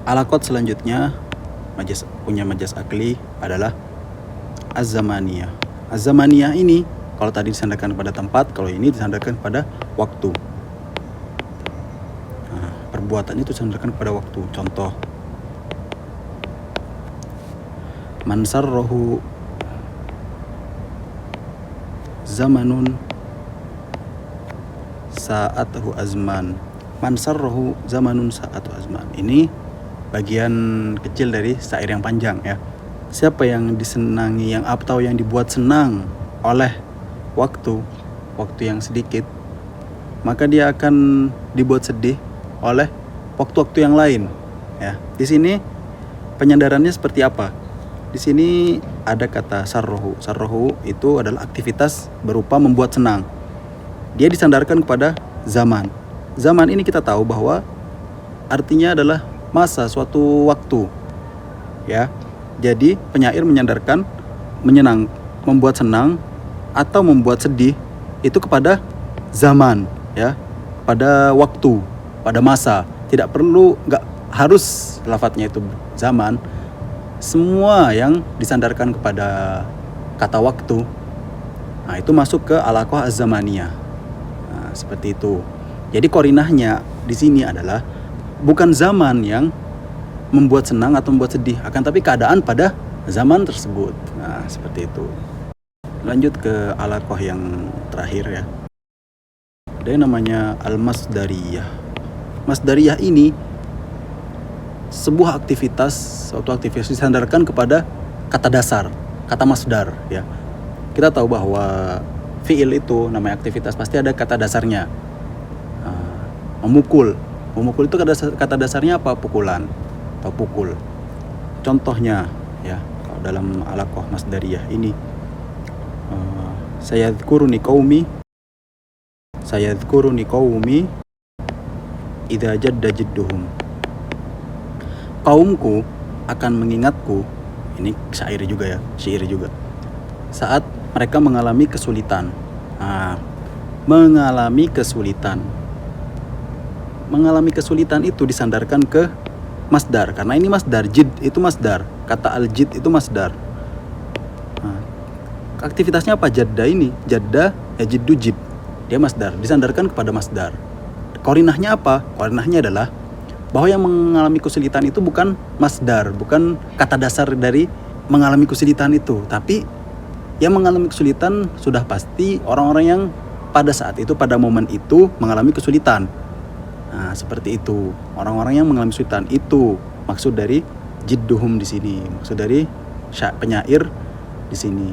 Alaqat selanjutnya punya majas akli adalah az-zamaniyah. Az-zamaniyah ini kalau tadi disandarkan pada tempat, kalau ini disandarkan pada waktu. Nah, perbuatan itu disandarkan pada waktu. Contoh, man sarrahu zamanun sa'atuhu azman. Man sarrahu zamanun sa'atuhu azman. Ini bagian kecil dari syair yang panjang ya. Siapa yang disenangi, yang atau yang dibuat senang oleh waktu yang sedikit, maka dia akan dibuat sedih oleh waktu-waktu yang lain ya. Di sini penyandarannya seperti apa? Di sini ada kata sarrohu. Sarrohu itu adalah aktivitas berupa membuat senang. Dia disandarkan kepada zaman. Zaman ini kita tahu bahwa artinya adalah masa, suatu waktu ya. Jadi penyair menyandarkan membuat senang atau membuat sedih itu kepada zaman ya, pada waktu, pada masa. Tidak perlu, nggak harus lafadznya itu zaman. Semua yang disandarkan kepada kata waktu, nah itu masuk ke alaqah az-zamaniyah. Nah, seperti itu. Jadi korinahnya di sini adalah bukan zaman yang membuat senang atau membuat sedih, akan tapi keadaan pada zaman tersebut. Nah, seperti itu. Lanjut ke alaqah yang terakhir ya. Ada yang namanya al-masdariyah. Masdariyah ini sebuah aktivitas, suatu aktivitas disandarkan kepada kata dasar, kata masdar ya. Kita tahu bahwa fiil itu namanya aktivitas pasti ada kata dasarnya. Memukul itu kata dasarnya apa? Pukulan atau pukul. Contohnya ya, kalau dalam alaqah masdariyah ini sayadhkuruni qaumi idza jadda jidduhum. Kaumku akan mengingatku, ini syair juga ya, syair juga, saat mereka mengalami kesulitan. Mengalami kesulitan itu disandarkan ke masdar, karena ini masdar, jid itu masdar, kata al-jid itu masdar. Aktivitasnya apa? Jadda ini, jadda ya, jiddu jid, dia masdar, disandarkan kepada masdar. Korinahnya apa? Korinahnya adalah bahwa yang mengalami kesulitan itu bukan masdar, bukan kata dasar dari mengalami kesulitan itu, tapi yang mengalami kesulitan sudah pasti orang-orang yang pada saat itu, pada momen itu mengalami kesulitan. Nah, seperti itu. Orang-orang yang mengalami kesulitan itu maksud dari jidduhum di sini, maksud dari penyair di sini.